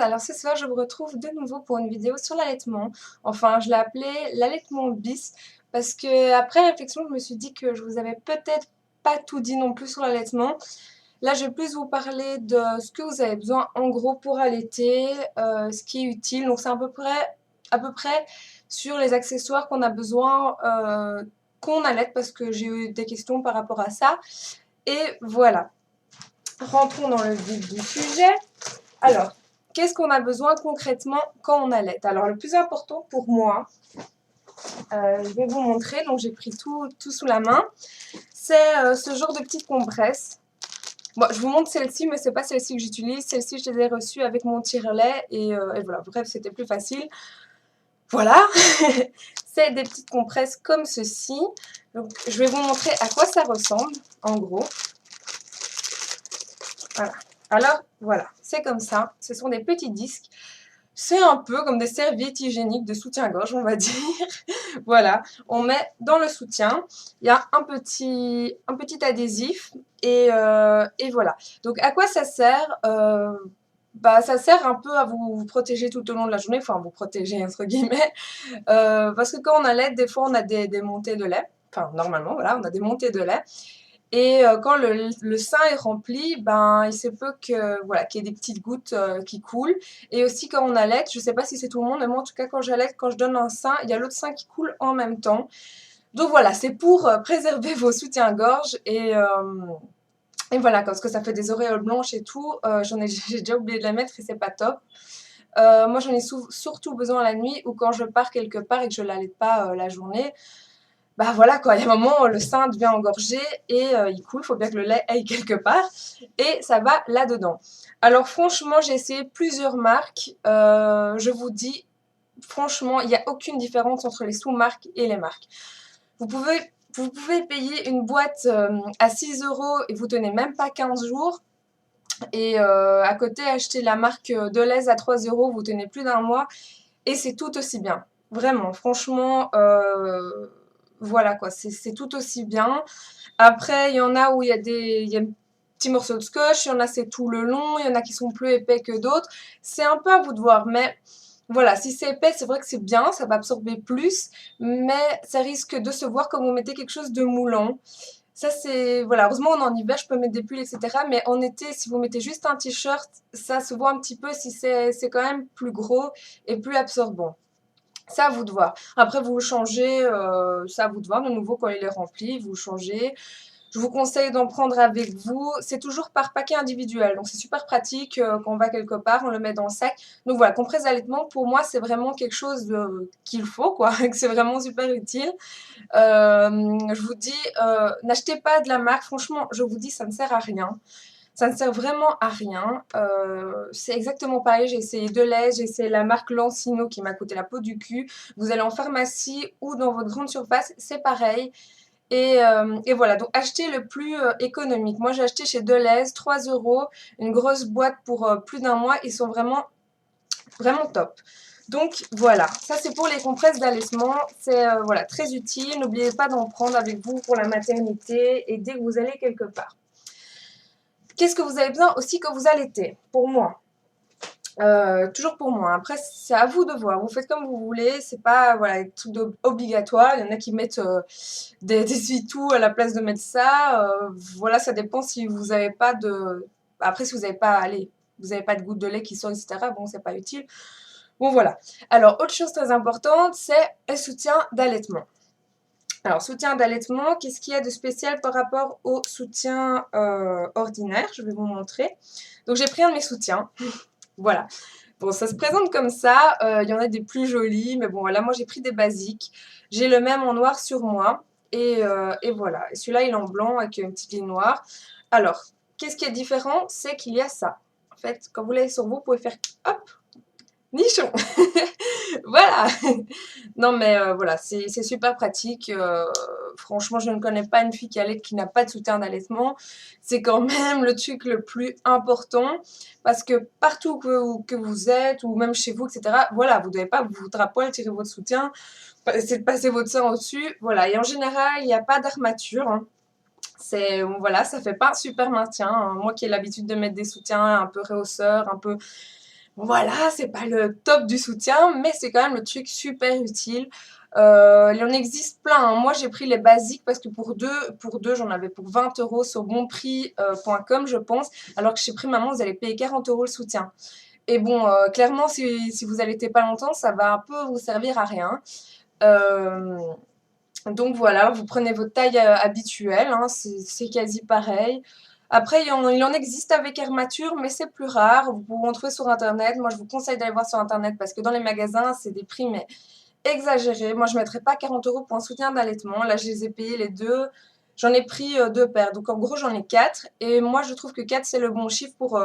monde, alors ce soir je vous retrouve de nouveau pour une vidéo sur l'allaitement. Enfin, je l'ai appelé l'allaitement bis parce que après réflexion, je me suis dit que je vous avais peut-être pas tout dit non plus sur l'allaitement. Là, je vais plus vous parler de ce que vous avez besoin en gros pour allaiter, ce qui est utile. Donc c'est à peu près sur les accessoires qu'on a besoin qu'on allaite parce que j'ai eu des questions par rapport à ça. Et voilà, rentrons dans le vif du sujet. Alors, qu'est-ce qu'on a besoin concrètement quand on allaite? Alors, le plus important pour moi, je vais vous montrer, donc j'ai pris tout sous la main, c'est ce genre de petites compresses. Bon, je vous montre celle-ci, mais c'est pas celle-ci que j'utilise. Celle-ci, je les ai reçues avec mon tire-lait et voilà, bref, c'était plus facile. Voilà, c'est des petites compresses comme ceci. Donc, je vais vous montrer à quoi ça ressemble, en gros. Voilà. Alors, voilà, c'est comme ça. Ce sont des petits disques. C'est un peu comme des serviettes hygiéniques de soutien-gorge, on va dire. Voilà, on met dans le soutien. Il y a un petit adhésif et voilà. Donc, à quoi ça sert? Ça sert un peu à vous protéger tout au long de la journée, enfin vous protéger entre guillemets, parce que quand on allait, des fois on a des montées de lait, enfin normalement voilà, on a des montées de lait, et quand le sein est rempli, ben il se peut que voilà qu'il y ait des petites gouttes qui coulent, et aussi quand on allait, je sais pas si c'est tout le monde, mais moi en tout cas quand j'allais, quand je donne un sein, il y a l'autre sein qui coule en même temps. Donc voilà, c'est pour préserver vos soutiens-gorge et voilà, parce que ça fait des auréoles blanches et tout, j'ai déjà oublié de la mettre et c'est pas top. Moi j'en ai surtout besoin la nuit ou quand je pars quelque part et que je l'allaite pas la journée. Bah voilà quoi, il y a un moment le sein devient engorgé et il coule, il faut bien que le lait aille quelque part et ça va là-dedans. Alors franchement j'ai essayé plusieurs marques, je vous dis franchement il n'y a aucune différence entre les sous-marques et les marques. Vous pouvez payer une boîte à 6 € et vous tenez même pas 15 jours. Et à côté, acheter la marque Deleuze à 3 €, vous tenez plus d'un mois. Et c'est tout aussi bien. Vraiment, franchement, voilà quoi, c'est tout aussi bien. Après, il y en a où il y a un petit morceau de scotch, il y en a c'est tout le long, il y en a qui sont plus épais que d'autres. C'est un peu à vous de voir, mais voilà, si c'est épais, c'est vrai que c'est bien, ça va absorber plus, mais ça risque de se voir comme vous mettez quelque chose de moulant. Ça, c'est... Voilà, heureusement, on est en hiver, je peux mettre des pulls, etc. Mais en été, si vous mettez juste un t-shirt, ça se voit un petit peu si c'est quand même plus gros et plus absorbant. C'est à vous de voir. Après, vous le changez, c'est à vous de voir. De nouveau, quand il est rempli, vous le changez. Je vous conseille d'en prendre avec vous. C'est toujours par paquet individuel. Donc, c'est super pratique quand on va quelque part, on le met dans le sac. Donc, voilà, compresse d'allaitement, pour moi, c'est vraiment quelque chose qu'il faut, quoi. Que c'est vraiment super utile. Je vous dis, n'achetez pas de la marque. Franchement, je vous dis, ça ne sert à rien. Ça ne sert vraiment à rien. C'est exactement pareil. J'ai essayé Deleuze, j'ai essayé la marque Lancino qui m'a coûté la peau du cul. Vous allez en pharmacie ou dans votre grande surface, c'est pareil. Et voilà, donc achetez le plus économique. Moi, j'ai acheté chez Deleuze, 3 €, une grosse boîte pour plus d'un mois. Ils sont vraiment, vraiment top. Donc voilà, ça c'est pour les compresses d'allaitement, c'est voilà, très utile. N'oubliez pas d'en prendre avec vous pour la maternité et dès que vous allez quelque part. Qu'est-ce que vous avez besoin aussi quand vous allaitez? Pour moi, toujours pour moi. Après, c'est à vous de voir. Vous faites comme vous voulez. C'est pas voilà, tout obligatoire. Il y en a qui mettent des essuie-tout à la place de mettre ça. Voilà, ça dépend si vous n'avez pas de... Après, si vous n'avez pas, allez, vous n'avez pas de gouttes de lait qui sortent, etc. Bon, c'est pas utile. Bon, voilà. Alors, autre chose très importante, c'est le soutien d'allaitement. Alors, soutien d'allaitement, qu'est-ce qu'il y a de spécial par rapport au soutien ordinaire? Je vais vous montrer. Donc, j'ai pris un de mes soutiens. Voilà. Bon, ça se présente comme ça. Il y en a des plus jolis, mais bon, voilà, moi, j'ai pris des basiques. J'ai le même en noir sur moi. Et voilà. Et celui-là, il est en blanc avec une petite ligne noire. Alors, qu'est-ce qui est différent? C'est qu'il y a ça. En fait, quand vous l'avez sur vous, vous pouvez faire hop, nichon. Voilà. Non mais voilà, c'est super pratique. Franchement, je ne connais pas une fille qui allaite qui n'a pas de soutien d'allaitement. C'est quand même le truc le plus important parce que partout que vous êtes ou même chez vous, etc. Voilà, vous ne devez pas vous foutre à poil, tirer votre soutien, essayer de passer votre sein au-dessus. Voilà, et en général, il n'y a pas d'armature. Hein. Voilà, ça fait pas un super maintien. Hein. Moi qui ai l'habitude de mettre des soutiens un peu rehausseurs, un peu Voilà, c'est pas le top du soutien, mais c'est quand même le truc super utile. Il en existe plein, hein. Moi, j'ai pris les basiques parce que pour deux j'en avais pour 20 € sur bonprix.com, je pense. Alors que chez Prix Maman, vous allez payer 40 € le soutien. Et bon, clairement, si vous allaitez pas longtemps, ça va un peu vous servir à rien. Euh, donc voilà, vous prenez votre taille habituelle, hein, c'est quasi pareil. Après, il en existe avec Hermature, mais c'est plus rare. Vous pouvez en trouver sur Internet. Moi, je vous conseille d'aller voir sur Internet parce que dans les magasins, c'est des prix mais exagérés. Moi, je ne mettrais pas 40 € pour un soutien d'allaitement. Là, je les ai payés les deux. J'en ai pris deux paires. Donc, en gros, j'en ai quatre. Et moi, je trouve que 4 c'est le bon chiffre pour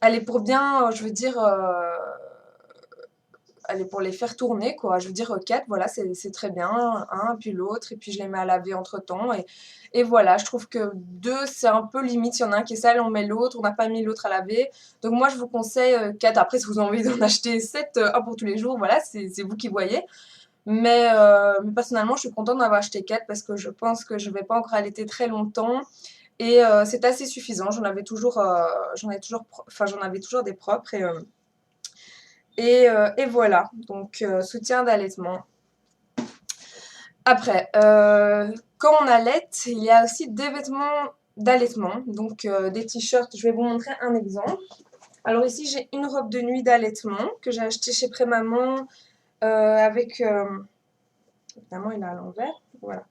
aller pour bien, je veux dire, allez, pour les faire tourner, quoi. Je veux dire, 4, voilà, c'est très bien. Un, puis l'autre, et puis je les mets à laver entre-temps. Et voilà, je trouve que 2, c'est un peu limite. Il y en a un qui est sale, on met l'autre. On n'a pas mis l'autre à laver. Donc moi, je vous conseille 4. Après, si vous avez envie d'en acheter 7, un pour tous les jours, voilà, c'est vous qui voyez. Mais personnellement, je suis contente d'avoir acheté 4 parce que je pense que je ne vais pas encore allaiter très longtemps. Et c'est assez suffisant. J'en avais toujours des propres. Et voilà, donc soutien d'allaitement. Après, quand on allaite, il y a aussi des vêtements d'allaitement, donc des t-shirts. Je vais vous montrer un exemple. Alors ici, j'ai une robe de nuit d'allaitement que j'ai achetée chez Prémaman avec... évidemment, il est à l'envers. Voilà.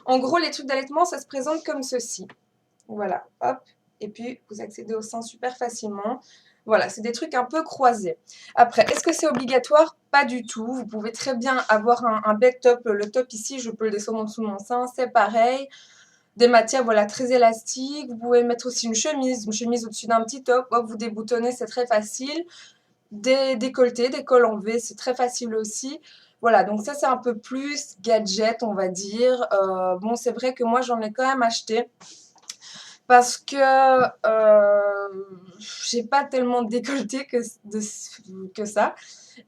En gros, les trucs d'allaitement, ça se présente comme ceci. Voilà, hop. Et puis, vous accédez au sein super facilement. Voilà, c'est des trucs un peu croisés. Après, est-ce que c'est obligatoire? Pas du tout. Vous pouvez très bien avoir un bel top. Le top ici, je peux le descendre en dessous de mon sein. C'est pareil. Des matières, voilà, très élastiques. Vous pouvez mettre aussi une chemise au-dessus d'un petit top. Hop, vous déboutonnez, c'est très facile. Des décolletés, des cols en V, c'est très facile aussi. Voilà, donc ça, c'est un peu plus gadget, on va dire. Bon, c'est vrai que moi, j'en ai quand même acheté parce que j'ai pas tellement de décolleté que ça.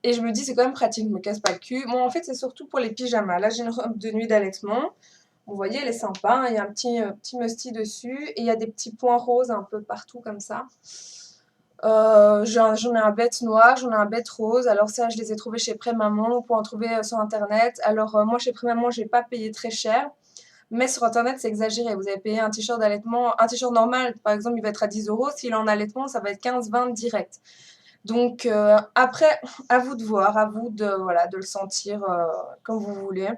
Et je me dis, c'est quand même pratique, je me casse pas le cul. Bon, en fait, c'est surtout pour les pyjamas. Là, j'ai une robe de nuit d'allaitement. Vous voyez, elle est sympa, hein. Il y a un petit musty dessus. Et il y a des petits points roses un peu partout comme ça. J'en ai un bête noir, j'en ai un bête rose. Alors ça, je les ai trouvés chez Prémaman. On peut en trouver sur Internet. Alors moi, chez Prémaman, j'ai pas payé très cher. Mais sur Internet, c'est exagéré. Vous avez payé un t-shirt d'allaitement. Un t-shirt normal, par exemple, il va être à 10 €. S'il est en allaitement, ça va être 15-20 direct. Donc après, à vous de voir, à vous de, voilà, de le sentir comme vous voulez.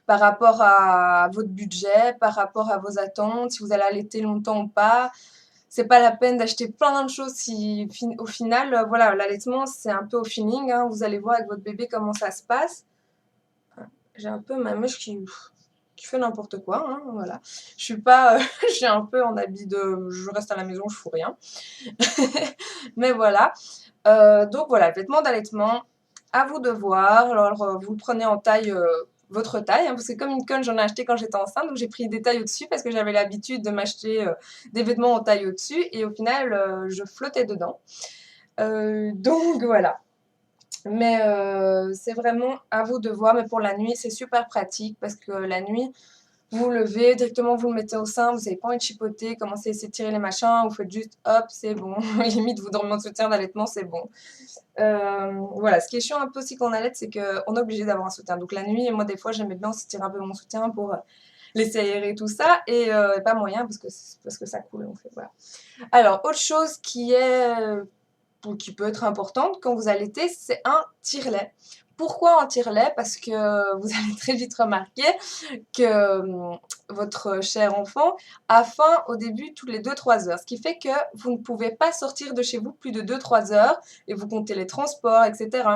Par rapport à votre budget, par rapport à vos attentes, si vous allez allaiter longtemps ou pas. C'est pas la peine d'acheter plein de choses si au final, voilà, l'allaitement, c'est un peu au feeling, hein. Vous allez voir avec votre bébé comment ça se passe. J'ai un peu ma mèche qui fait n'importe quoi, hein, voilà. Je suis pas, je suis un peu en habit de, je reste à la maison, je fous rien. Mais voilà. Donc voilà, vêtements d'allaitement, à vous de voir. Alors vous le prenez en taille, votre taille, hein, parce que comme une conne, j'en ai acheté quand j'étais enceinte, donc j'ai pris des tailles au-dessus parce que j'avais l'habitude de m'acheter des vêtements en taille au-dessus et au final, je flottais dedans. Donc voilà. Mais c'est vraiment à vous de voir. Mais pour la nuit, c'est super pratique parce que la nuit, vous vous levez, directement vous le mettez au sein, vous n'avez pas envie de chipoter, commencer à s'étirer les machins, vous faites juste hop, c'est bon. Limite, vous dormez en soutien d'allaitement, c'est bon. Voilà, ce qui est chiant un peu aussi quand on allait, c'est qu'on est obligé d'avoir un soutien. Donc la nuit, moi des fois j'aimais bien s'étirer un peu mon soutien pour laisser aérer tout ça, et pas moyen parce que ça coule en fait. Voilà. Alors, autre chose qui peut être importante quand vous allaitez, c'est un tire-lait. Pourquoi un tire-lait? Parce que vous allez très vite remarquer que votre cher enfant a faim au début toutes les 2-3 heures. Ce qui fait que vous ne pouvez pas sortir de chez vous plus de 2-3 heures et vous comptez les transports, etc.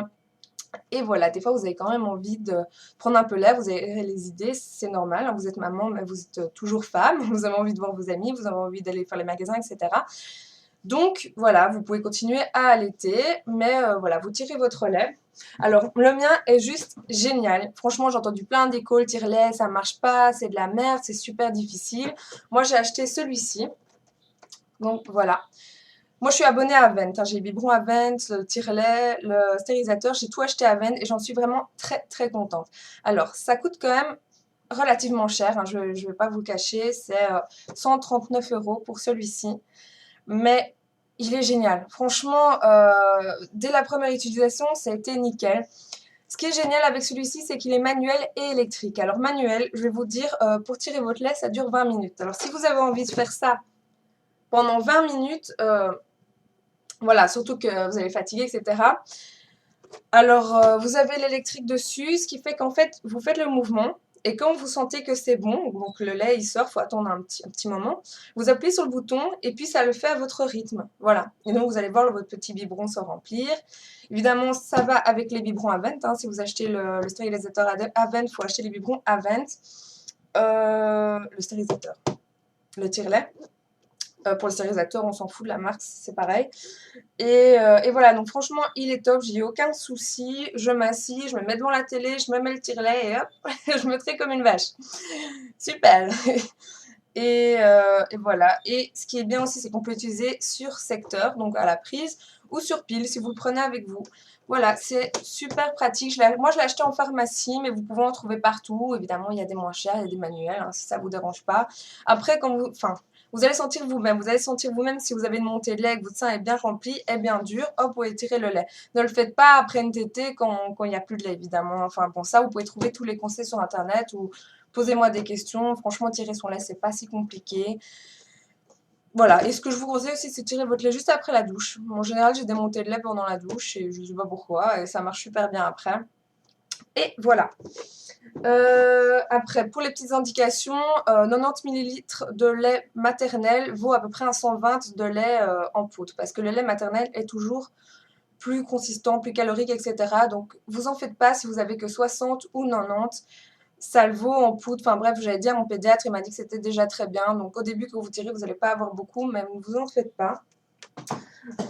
Et voilà, des fois vous avez quand même envie de prendre un peu l'air, vous avez les idées, c'est normal, hein, vous êtes maman, mais vous êtes toujours femme, vous avez envie de voir vos amis, vous avez envie d'aller faire les magasins, etc. Donc voilà, vous pouvez continuer à allaiter, mais voilà, vous tirez votre lait. Alors le mien est juste génial. Franchement, j'ai entendu plein d'échos, le tire-lait, ça marche pas, c'est de la merde, c'est super difficile. Moi, j'ai acheté celui-ci. Donc voilà. Moi, je suis abonnée à Avent, hein. J'ai le biberon Avent, le tire-lait, le stérilisateur. J'ai tout acheté à Avent et j'en suis vraiment très très contente. Alors, ça coûte quand même relativement cher, hein, je ne vais pas vous le cacher. C'est 139 € pour celui-ci. Mais il est génial. Franchement, dès la première utilisation, ça a été nickel. Ce qui est génial avec celui-ci, c'est qu'il est manuel et électrique. Alors manuel, je vais vous dire, pour tirer votre lait, ça dure 20 minutes. Alors si vous avez envie de faire ça pendant 20 minutes, voilà, surtout que vous allez fatiguer, etc. Alors, vous avez l'électrique dessus, ce qui fait qu'en fait, vous faites le mouvement. Et quand vous sentez que c'est bon, donc le lait il sort, il faut attendre un petit moment, vous appuyez sur le bouton et puis ça le fait à votre rythme. Voilà. Et donc vous allez voir votre petit biberon se remplir. Évidemment, ça va avec les biberons Avent. Hein. Si vous achetez le stérilisateur Avent, il faut acheter les biberons Avent. Le stérilisateur, le tire-lait. Pour le stérilisateur, on s'en fout de la marque, c'est pareil. Et voilà, donc franchement, il est top, j'ai aucun souci. Je m'assis, je me mets devant la télé, je me mets le tire-lait et hop, je me trie comme une vache. Super. Et voilà. Et ce qui est bien aussi, c'est qu'on peut l'utiliser sur secteur, donc à la prise, ou sur pile, si vous le prenez avec vous. Voilà, c'est super pratique. Moi, je l'ai acheté en pharmacie, mais vous pouvez en trouver partout. Évidemment, il y a des moins chers, il y a des manuels, hein, si ça ne vous dérange pas. Après, vous allez sentir vous-même. Vous allez sentir vous-même si vous avez une montée de lait, que votre sein est bien rempli, est bien dur. Hop, vous pouvez tirer le lait. Ne le faites pas après une tétée quand il n'y a plus de lait, évidemment. Enfin, bon, ça, vous pouvez trouver tous les conseils sur Internet ou posez-moi des questions. Franchement, tirer son lait, c'est pas si compliqué. Voilà. Et ce que je vous conseille aussi, c'est de tirer votre lait juste après la douche. En général, j'ai des montées de lait pendant la douche et je sais pas pourquoi. Et ça marche super bien après. Et voilà. Après, pour les petites indications, 90 ml de lait maternel vaut à peu près un 120 de lait en poudre. Parce que le lait maternel est toujours plus consistant, plus calorique, etc. Donc, vous en faites pas si vous avez que 60 ou 90. Ça le vaut en poudre. Enfin bref, j'avais dit à mon pédiatre, il m'a dit que c'était déjà très bien. Donc au début, quand vous tirez, vous n'allez pas avoir beaucoup, mais ne vous en faites pas.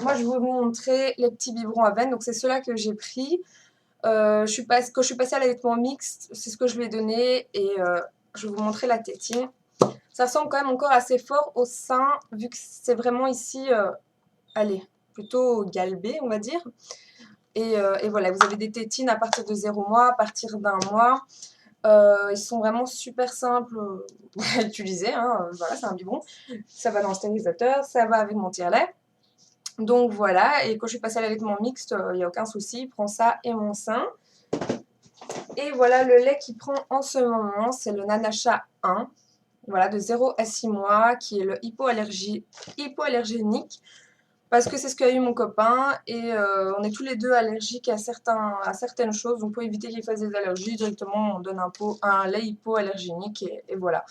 Moi, je vais vous montrer les petits biberons Avent. Donc c'est ceux-là que j'ai pris. Quand je suis passée à l'allaitement mixte, c'est ce que je lui ai donné. Et je vais vous montrer la tétine. Ça ressemble quand même encore assez fort au sein, vu que c'est vraiment ici, allez, plutôt galbé, on va dire. Et voilà, vous avez des tétines à partir de 0 mois, à partir d'un mois. Ils sont vraiment super simples à utiliser. Hein. Voilà, c'est un biberon. Ça va dans le stérilisateur, ça va avec mon tire-lait. Donc voilà, et quand je suis passée à l'allaitement mixte, il n'y a aucun souci. Il prend ça et mon sein. Et voilà le lait qu'il prend en ce moment, c'est le Nanasha 1. Voilà, de 0 à 6 mois, qui est le hypoallergénique. Parce que c'est ce qu'a eu mon copain et on est tous les deux allergiques à certaines choses. Donc pour éviter qu'il fasse des allergies, directement on donne un lait hypoallergénique et voilà.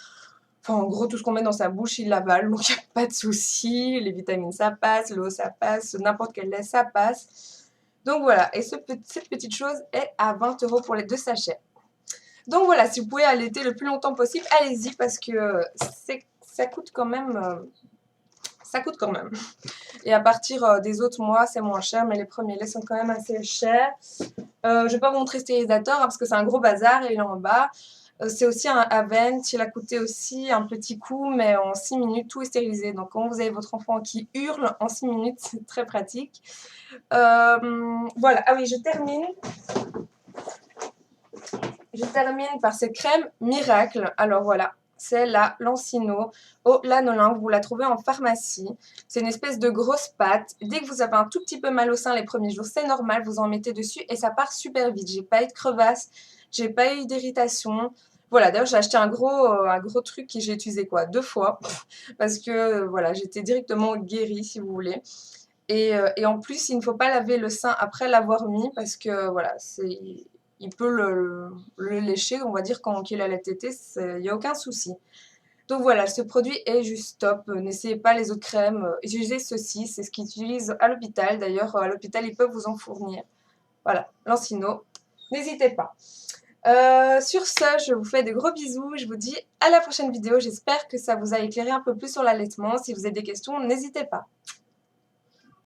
Enfin en gros tout ce qu'on met dans sa bouche il l'avale, donc il n'y a pas de souci. Les vitamines ça passe, l'eau ça passe, n'importe quel lait ça passe. Donc voilà, et cette petite chose est à 20 € pour les 2 sachets. Donc voilà, si vous pouvez allaiter le plus longtemps possible, allez-y parce que ça coûte quand même... ça coûte quand même. Et à partir des autres mois, c'est moins cher, mais les premiers laits sont quand même assez chers. Je ne vais pas vous montrer le stérilisateur hein, parce que c'est un gros bazar et il est en bas. C'est aussi un Avent, il a coûté aussi un petit coup, mais en 6 minutes, tout est stérilisé. Donc quand vous avez votre enfant qui hurle en 6 minutes, c'est très pratique. Voilà, ah oui, je termine par cette crème miracle. Alors voilà, c'est la Lancino au lanolin. Vous la trouvez en pharmacie. C'est une espèce de grosse pâte. Dès que vous avez un tout petit peu mal au sein les premiers jours, c'est normal, vous en mettez dessus et ça part super vite. J'ai pas eu de crevasse, j'ai pas eu d'irritation. Voilà, d'ailleurs j'ai acheté un gros truc que j'ai utilisé quoi 2 fois parce que voilà, j'étais directement guérie si vous voulez. Et en plus, il ne faut pas laver le sein après l'avoir mis parce que voilà, il peut le lécher, on va dire, quand il a la tétée, il n'y a aucun souci. Donc voilà, ce produit est juste top. N'essayez pas les autres crèmes. Utilisez ceci, c'est ce qu'ils utilisent à l'hôpital. D'ailleurs, à l'hôpital, ils peuvent vous en fournir. Voilà, Lancino, n'hésitez pas. Sur ce, je vous fais de gros bisous. Je vous dis à la prochaine vidéo. J'espère que ça vous a éclairé un peu plus sur l'allaitement. Si vous avez des questions, n'hésitez pas.